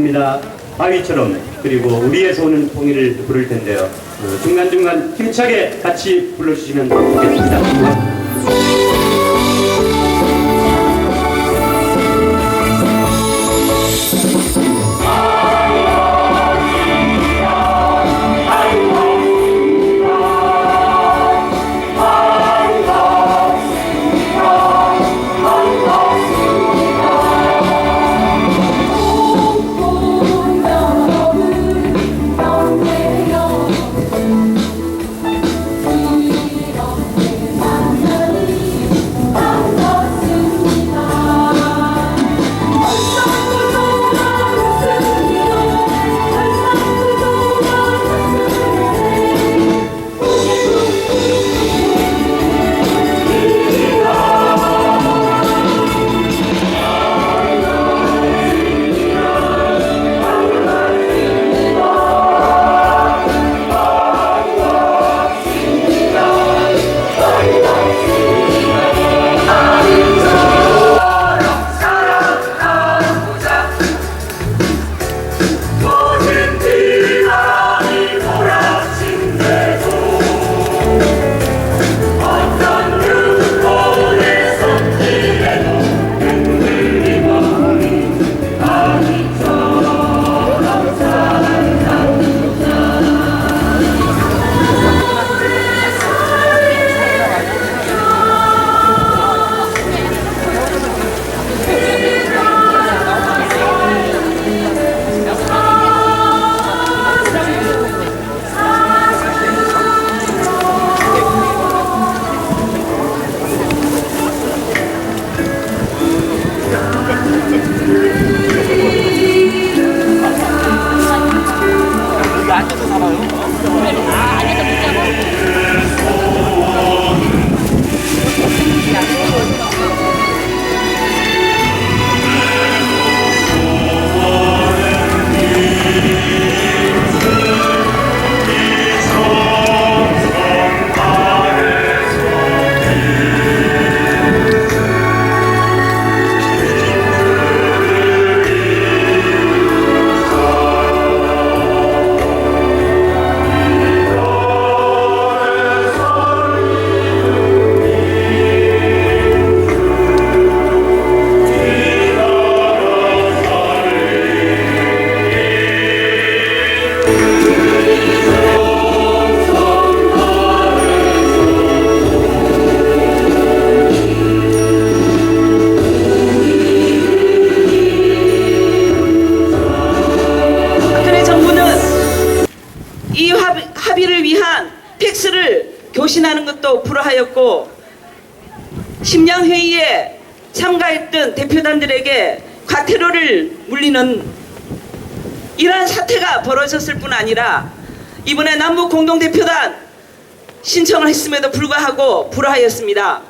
있습니다. 바위처럼. 그리고 우리에서 오는 통일을 부를 텐데요. 중간중간 힘차게 같이 불러주시면 좋겠습니다. 합의를 위한 팩스를 교신하는 것도 불허하였고, 심양회의에 참가했던 대표단들에게 과태료를 물리는 이러한 사태가 벌어졌을 뿐 아니라 이번에 남북공동대표단 신청을 했음에도 불구하고 불허하였습니다.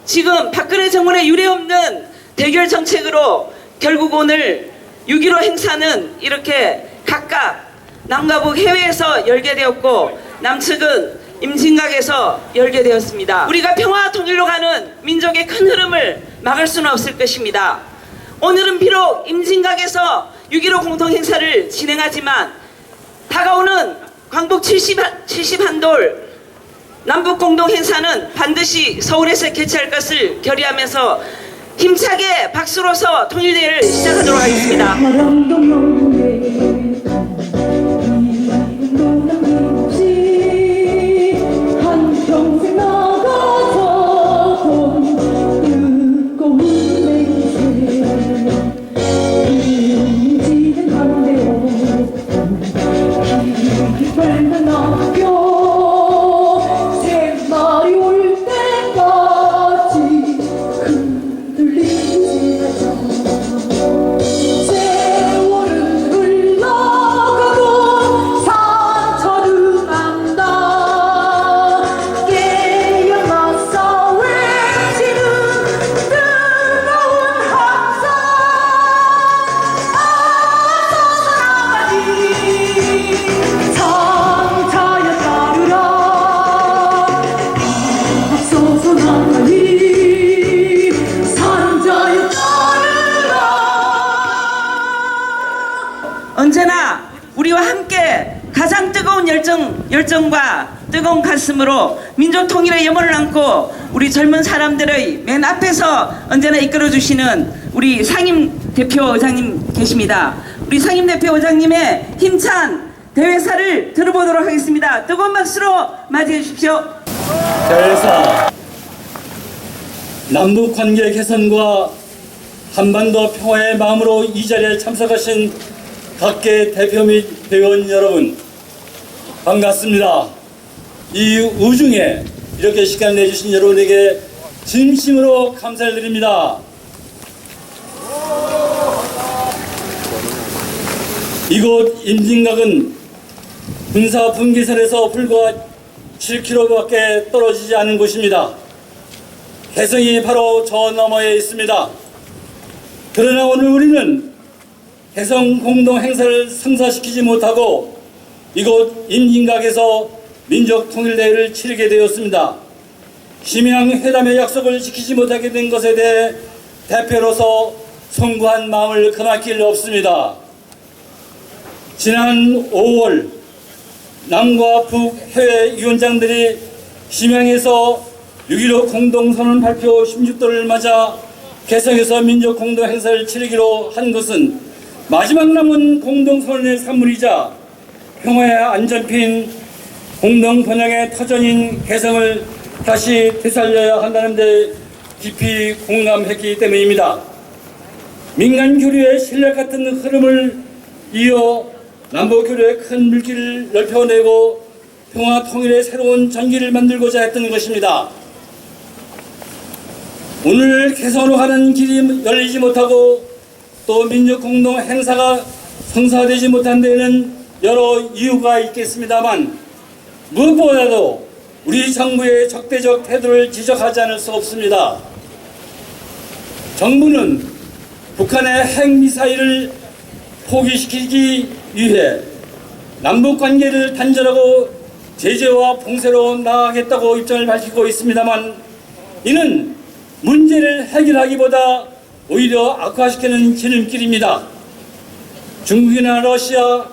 지금 박근혜 정권의 유례없는 대결 정책으로 결국 오늘 6.15 행사는 이렇게 각각 남과 북 해외에서 열게 되었고, 남측은 임진각에서 열게 되었습니다. 우리가 평화 통일로 가는 민족의 큰 흐름을 막을 수는 없을 것입니다. 오늘은 비록 임진각에서 6.15 공동행사를 진행하지만 다가오는 광복 70한돌 남북공동행사는 반드시 서울에서 개최할 것을 결의하면서 힘차게 박수로서 통일대회를 시작하도록 하겠습니다. 세월은 뜨거운 가슴으로 민족 통일의 염원을 안고 우리 젊은 사람들의 맨 앞에서 언제나 이끌어주시는 우리 상임 대표 의장님 계십니다. 우리 상임 대표 의장님의 힘찬 대회사를 들어보도록 하겠습니다. 뜨거운 박수로 맞이해 주십시오. 대회사 남북관계 개선과 한반도 평화의 마음으로 이 자리에 참석하신 각계 대표 및 회원 여러분, 반갑습니다. 이 우중에 이렇게 시간 내주신 여러분에게 진심으로 감사를 드립니다. 이곳 임진각은 군사 분기선에서 불과 7km밖에 떨어지지 않은 곳입니다. 개성이 바로 저 너머에 있습니다. 그러나 오늘 우리는 개성 공동 행사를 성사시키지 못하고 이곳 임진각에서 민족통일대회를 치르게 되었습니다. 심양회담의 약속을 지키지 못하게 된 것에 대해 대표로서 송구한 마음을 금할 없습니다. 지난 5월 남과 북 해외위원장들이 심양에서 6.15 공동선언 발표 16도를 맞아 개성에서 민족공동 행사를 치르기로 한 것은 마지막 남은 공동선언의 산물이자 평화의 안전피인 공동번영의 터전인 개성을 다시 되살려야 한다는 데 깊이 공감했기 때문입니다. 민간교류의 신뢰 같은 흐름을 이어 남북교류의 큰 물길을 넓혀내고 평화 통일의 새로운 전기를 만들고자 했던 것입니다. 오늘 개성으로 가는 길이 열리지 못하고 또 민족공동 행사가 성사되지 못한 데에는 여러 이유가 있겠습니다만 무엇보다도 우리 정부의 적대적 태도를 지적하지 않을 수 없습니다. 정부는 북한의 핵미사일을 포기시키기 위해 남북관계를 단절하고 제재와 봉쇄로 나아가겠다고 입장을 밝히고 있습니다만 이는 문제를 해결하기보다 오히려 악화시키는 지름길입니다. 중국이나 러시아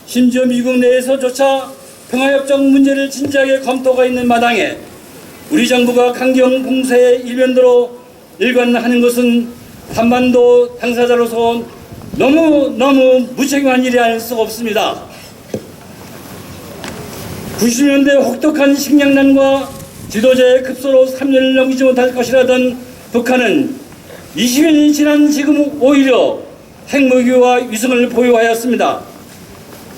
심지어 미국 내에서조차 평화협정 문제를 진지하게 검토가 있는 마당에 우리 정부가 강경 봉쇄의 일변도로 일관하는 것은 한반도 당사자로서 너무 무책임한 일이 아닐 수가 없습니다. 90년대 혹독한 식량난과 지도자의 급소로 3년을 넘기지 못할 것이라던 북한은 20년이 지난 지금 오히려 핵무기와 위성을 보유하였습니다.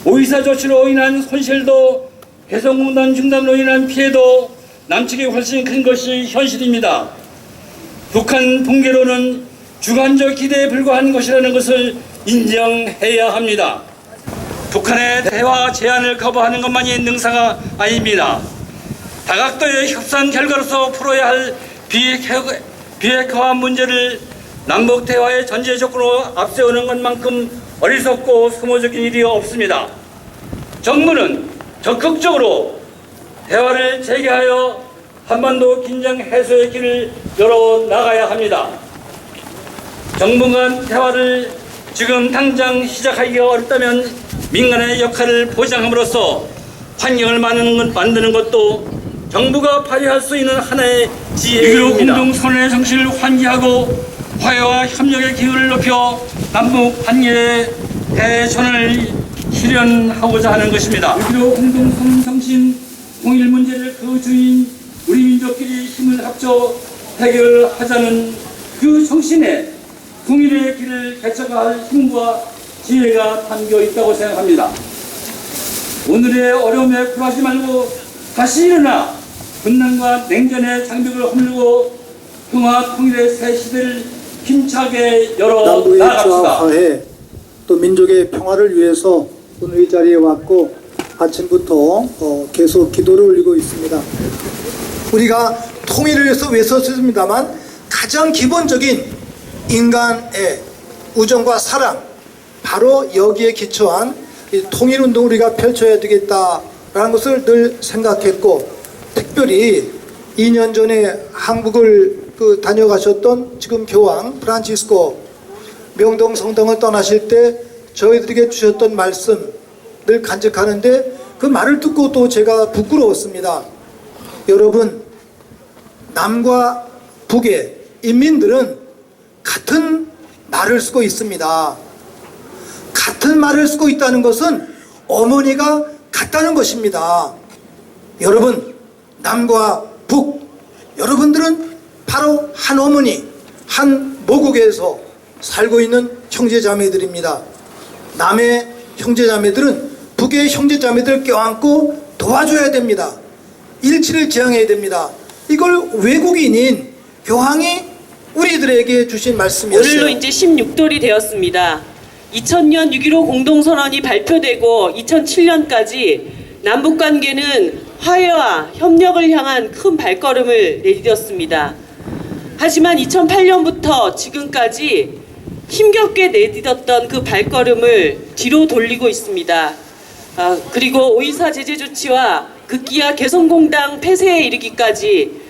5.24 조치로 인한 손실도 개성공단 중단으로 인한 피해도 남측이 훨씬 큰 것이 현실입니다. 북한 붕괴로는 주관적 기대에 불과한 것이라는 것을 인정해야 합니다. 북한의 대화 제안을 거부하는 것만이 능사가 아닙니다. 다각도의 협상 결과로서 풀어야 할 비핵화 문제를 남북 대화의 전제 조건으로 앞세우는 것만큼 어리석고 소모적인 일이 없습니다. 정부는 적극적으로 대화를 재개하여 한반도 긴장 해소의 길을 열어 나가야 합니다. 정부 간 대화를 지금 당장 시작하기가 어렵다면 민간의 역할을 보장함으로써 환경을 만드는 것도 정부가 발휘할 수 있는 하나의 지혜입니다. 공동선언의 정신을 환기하고 화해와 협력의 기운을 높여 남북 관계의 대전을 실현하고자 하는 것입니다. 6.15 공동선언 정신, 통일 문제를 그 주인 우리 민족끼리 힘을 합쳐 해결하자는 그 정신에 통일의 길을 개척할 힘과 지혜가 담겨 있다고 생각합니다. 오늘의 어려움에 굴하지 말고 다시 일어나 분난과 냉전의 장벽을 허물고 평화 통일의 새 시대를 힘차게 열어 남북의 나갑시다. 화해 또 민족의 평화를 위해서 오늘 이 자리에 왔고 아침부터 계속 기도를 올리고 있습니다. 우리가 통일을 위해서 외쳤습니다만 가장 기본적인 인간의 우정과 사랑 바로 여기에 기초한 이 통일운동을 우리가 펼쳐야 되겠다라는 것을 늘 생각했고 특별히 2년 전에 한국을 다녀가셨던 지금 교황 프란치스코 명동 성당을 떠나실 때 저희들에게 주셨던 말씀 늘 간직하는데 그 말을 듣고 또 제가 부끄러웠습니다. 여러분, 남과 북의 인민들은 같은 말을 쓰고 있습니다. 같은 말을 쓰고 있다는 것은 어머니가 같다는 것입니다. 여러분, 남과 북, 여러분들은 바로 한 어머니, 한 모국에서 살고 있는 형제자매들입니다. 남의 형제자매들은 북의 형제자매들을 껴안고 도와줘야 됩니다. 일치를 지향해야 됩니다. 이걸 외국인인 교황이 우리들에게 주신 말씀이었어요. 오늘로 이제 16돌이 되었습니다. 2000년 6.15 공동선언이 발표되고 2007년까지 남북관계는 화해와 협력을 향한 큰 발걸음을 내딛었습니다. 하지만 2008년부터 지금까지 힘겹게 내딛었던 그 발걸음을 뒤로 돌리고 있습니다. 그리고 5.24 제재 조치와 급기야 개성공당 폐쇄에 이르기까지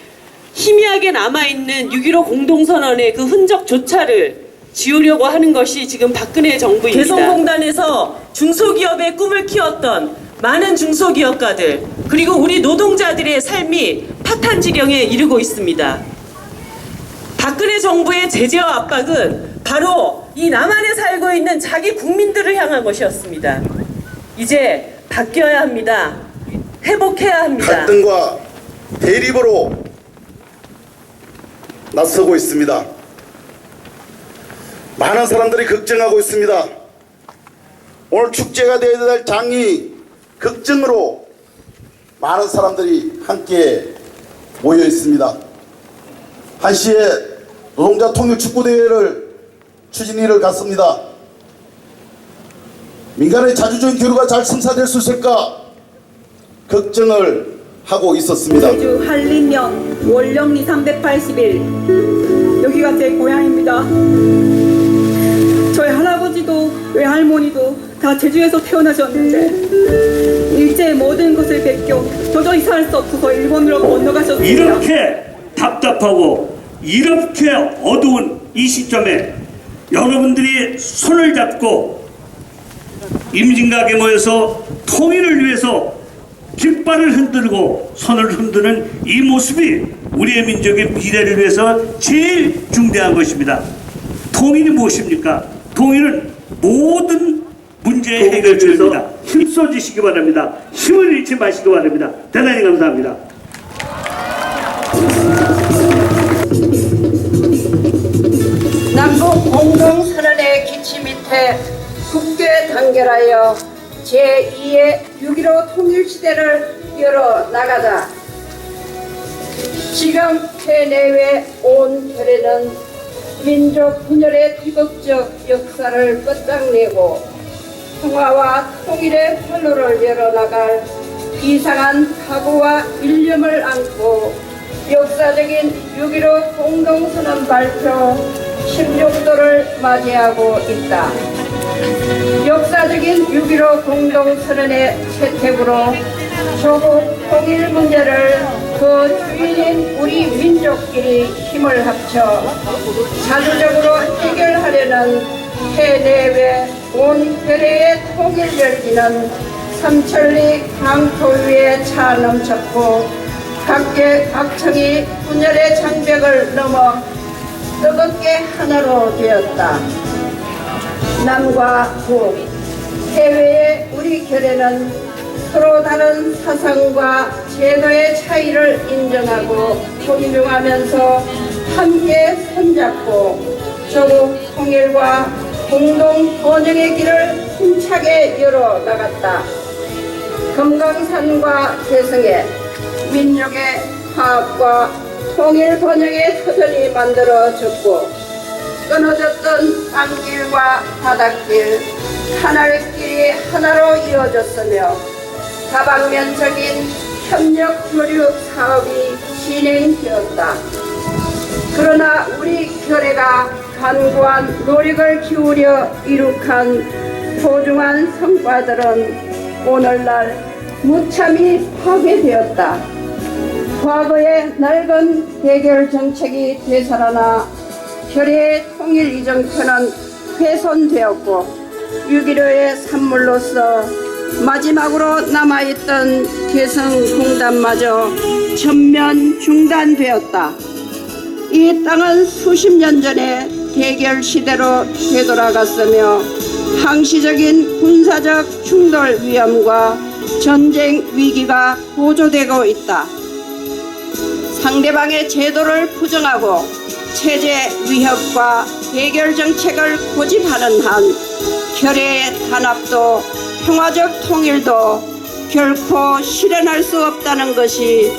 희미하게 남아있는 6.15 공동선언의 그 흔적조차를 지우려고 하는 것이 지금 박근혜 정부입니다. 개성공단에서 중소기업의 꿈을 키웠던 많은 중소기업가들 그리고 우리 노동자들의 삶이 파탄 지경에 이르고 있습니다. 박근혜 정부의 제재와 압박은 바로 이 남한에 살고 있는 자기 국민들을 향한 것이었습니다. 이제 바뀌어야 합니다. 회복해야 합니다. 갈등과 대립으로 나서고 있습니다. 많은 사람들이 걱정하고 있습니다. 오늘 축제가 되어야 될 장이 걱정으로 많은 사람들이 함께 모여 있습니다. 한시에 노동자 통일 축구대회를 추진위를 갔습니다. 민간의 자주적인 교류가 잘 성사될 수 있을까 걱정을 하고 있었습니다. 제주 한림면 월령리 381 여기가 제 고향입니다. 저희 할아버지도 외할머니도 다 제주에서 태어나셨는데 일제의 모든 것을 베껴 도저히 살 수 없어서 일본으로 건너가셨습니다. 이렇게 답답하고 이렇게 어두운 이 시점에 여러분들이 손을 잡고 임진각에 모여서 통일을 위해서 깃발을 흔들고 손을 흔드는 이 모습이 우리의 민족의 미래를 위해서 제일 중대한 것입니다. 통일이 무엇입니까? 통일은 모든 문제의 해결책입니다. 힘써주시기 바랍니다. 힘을 잃지 마시기 바랍니다. 대단히 감사합니다. 남북 공동선언의 기치 밑에 굳게 단결하여 제2의 6.15 통일시대를 열어나가자. 지금 해내외 온 결에는 민족 분열의 비극적 역사를 끝장내고 평화와 통일의 활로를 열어나갈 비상한 각오와 일념을 안고 역사적인 6.15 공동선언 발표 16도를 맞이하고 있다. 역사적인 6.15 공동선언의 채택으로 조국 통일 문제를 그 주인인 우리 민족끼리 힘을 합쳐 자주적으로 해결하려는 해내외 온 결의의 통일열기는 삼천리 강토위에 차 넘쳤고 각계각층이 분열의 장벽을 넘어 뜨겁게 하나로 되었다. 남과 북, 해외의 우리 결에는 서로 다른 사상과 제도의 차이를 인정하고 존중하면서 함께 손잡고 조국 통일과 공동 번영의 길을 힘차게 열어나갔다. 금강산과 개성에 민족의 화합과 통일 번영의 터전이 만들어졌고 끊어졌던 땅길과 바닷길, 하늘길이 하나로 이어졌으며 다방면적인 협력 교류 사업이 진행되었다. 그러나 우리 결의가 간구한 노력을 기울여 이룩한 소중한 성과들은 오늘날 무참히 파괴되었다. 과거의 낡은 대결 정책이 되살아나 결의의 통일 이정표는 훼손되었고 6.15의 산물로서 마지막으로 남아있던 개성공단마저 전면 중단되었다. 이 땅은 수십 년 전에 대결 시대로 되돌아갔으며 항시적인 군사적 충돌 위험과 전쟁 위기가 고조되고 있다. 상대방의 제도를 부정하고 체제 위협과 대결 정책을 고집하는 한 결의의 단합도 평화적 통일도 결코 실현할 수 없다는 것이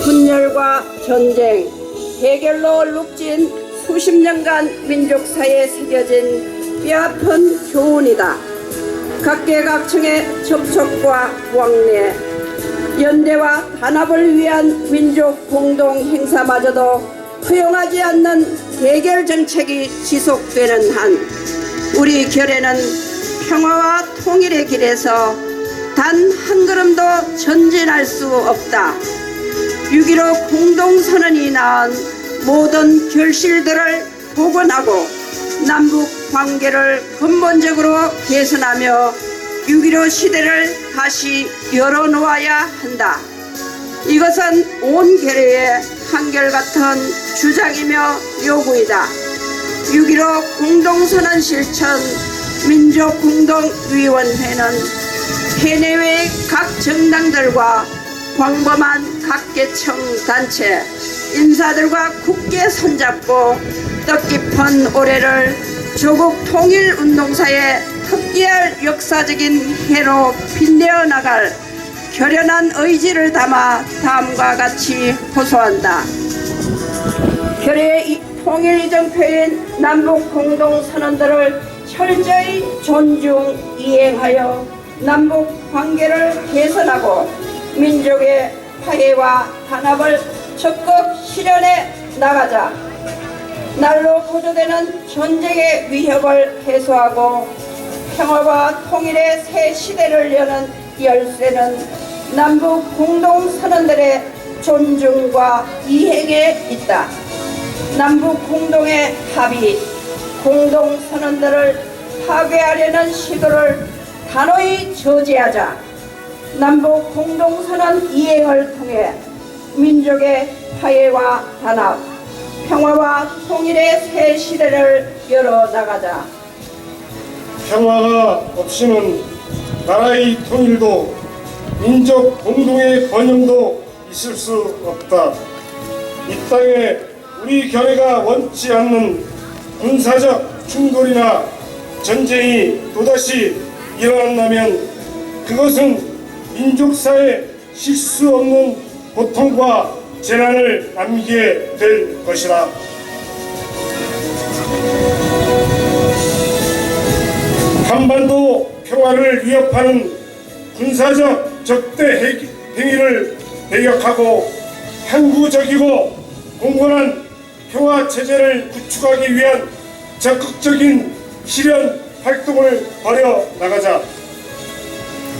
분열과 전쟁, 대결로 얼룩진 수십 년간 민족사에 새겨진 뼈아픈 교훈이다. 각계각층의 접촉과 왕래, 연대와 단합을 위한 민족 공동 행사마저도 허용하지 않는 대결 정책이 지속되는 한 우리 결의는 평화와 통일의 길에서 단 한 걸음도 전진할 수 없다. 6.15 공동선언이 낳은 모든 결실들을 복원하고 남북 관계를 근본적으로 개선하며 6.15 시대를 다시 열어놓아야 한다. 이것은 온 결의의 한결같은 주장이며 요구이다. 6.15 공동선언 실천 민족공동위원회는 해내외의 각 정당들과 광범한 각계층 단체 인사들과 굳게 손잡고 뜻깊은 올해를 조국 통일운동사의 특기할 역사적인 해로 빛내어 나갈 결연한 의지를 담아 다음과 같이 호소한다. 결의의 통일 이정표인 남북 공동선언들을 철저히 존중 이행하여 남북 관계를 개선하고 민족의 화해와 단합을 적극 실현해 나가자. 날로 고조되는 전쟁의 위협을 해소하고 평화와 통일의 새 시대를 여는 열쇠는 남북 공동선언들의 존중과 이행에 있다. 남북 공동의 합의, 공동선언들을 파괴하려는 시도를 단호히 저지하자. 남북 공동선언 이행을 통해 민족의 화해와 단합, 평화와 통일의 새 시대를 열어나가자. 평화가 없이는 나라의 통일도 민족 공동의 번영도 있을 수 없다. 이 땅에 우리 결의가 원치 않는 군사적 충돌이나 전쟁이 또다시 일어난다면 그것은 민족사에 쉴 수 없는 고통과 재난을 남기게 될 것이다. 한반도 평화를 위협하는 군사적 적대 행위를 배격하고 항구적이고 공건한 평화 체제를 구축하기 위한 적극적인 실현 활동을 벌여 나가자.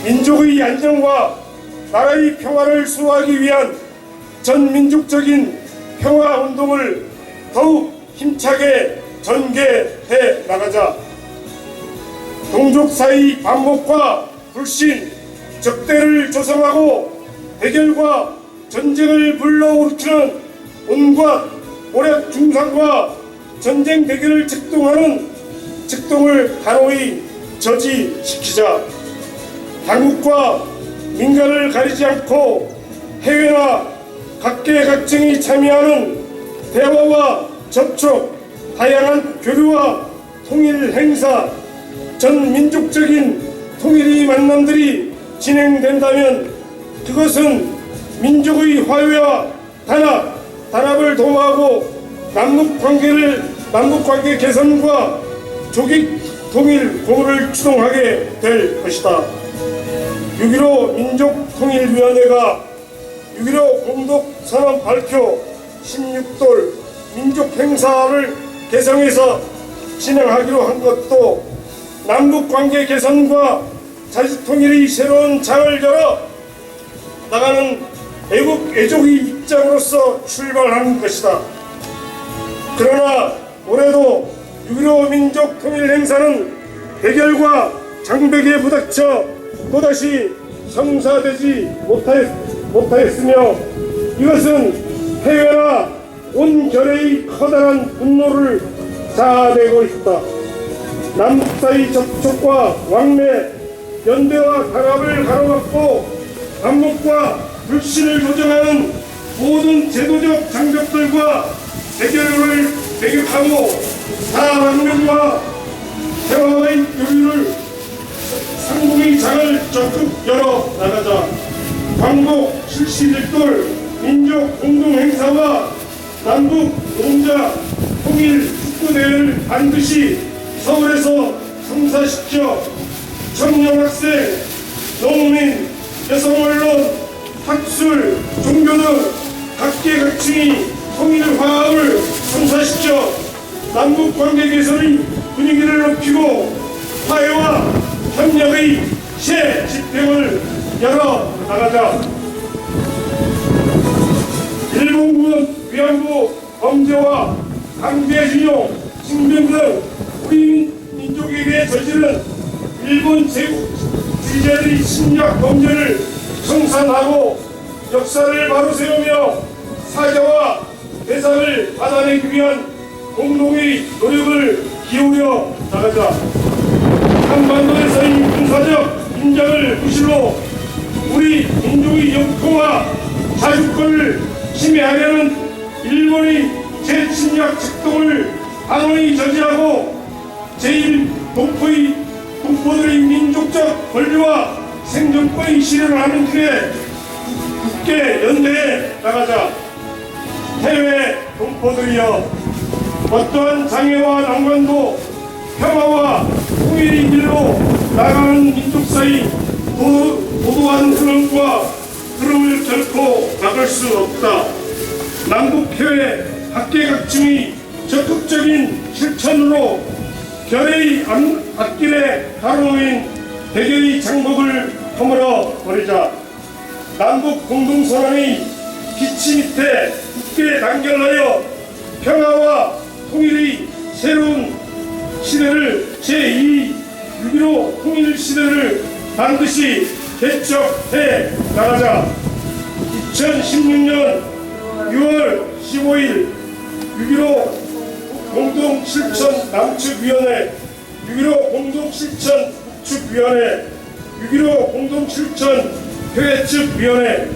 민족의 안정과 나라의 평화를 수호하기 위한 전민족적인 평화 운동을 더욱 힘차게 전개해 나가자. 동족 사이 반목과 불신, 적대를 조성하고 대결과 전쟁을 불러일으키는 온갖 오력 중상과 전쟁 대결을 책동을 단호히 저지시키자. 당국과 민간을 가리지 않고 해외나 각계각층이 참여하는 대화와 접촉, 다양한 교류와 통일 행사, 전 민족적인 통일의 만남들이 진행된다면 그것은 민족의 화해와 단합을 도모하고 남북관계 개선과 조기 통일 고를 추동하게 될 것이다. 6.15 민족통일위원회가 6.15 공동선언 발표 16돌 민족행사를 개성해서 진행하기로 한 것도 남북관계 개선과 자주통일의 새로운 장을 열어 나가는 애국애족의 입장으로서 출발한 것이다. 그러나 올해도 6.15 민족통일행사는 대결과 장벽에 부닥쳐 또다시 성사되지 못하였으며 이것은 해외나 온 결의의 커다란 분노를 자아내고 있다. 남북 사이 접촉과 왕래, 연대와 강압을 가로막고 남북과 불신을 조정하는 모든 제도적 장벽들과 대결을 배격하고 사방면과 평화의 요리를 상봉의 장을 적극 열어 나가자. 광복 71돌 민족 공동행사와 남북 농자 통일 축구대회를 반드시 서울에서 성사시켜 청년 학생, 농민, 여성 언론, 학술, 종교 등 각계각층이 통일 화합을 성사시켜 남북 관계 개선의 분위기를 높이고 화해와 협력의 새 집행을 열어 나가자. 일본군 위안부 범죄와 강제징용, 징병 등 우리 민족에게 저지른 일본 제국주의자들의 침략 범죄를 청산하고 역사를 바로 세우며 사죄와 배상을 받아내기 위한 공동의 노력을 기울여 나가자. 한반도에서의 군사적 인장을 구실로 우리 민족의 영토와 자주권을 침해하려는 일본의 재침략 작동을 단호히 저지하고 제1동포들의 민족적 권리와 생존권의 실현을 하는 길에 굳게 연대해 나가자. 해외 동포들이여, 어떠한 장애와 난관도 평화와 통일의 길로 나가는 민족 사이 도도한 흐름을 결코 막을 수 없다. 남북 해외 각계각층의 적극적인 실천으로 결의 앞길에 가로놓인 대결의 장벽을 허물어 버리자. 남북 공동선언의 기치 밑에 굳게 단결하여 평화와 통일의 새로운 시대를 제2 6.15 통일 시대를 반드시 개척해 나가자. 2016년 6월 15일 6.15 공동실천 남측위원회, 6.15 공동실천 북측위원회, 6.15 공동실천 해외측위원회,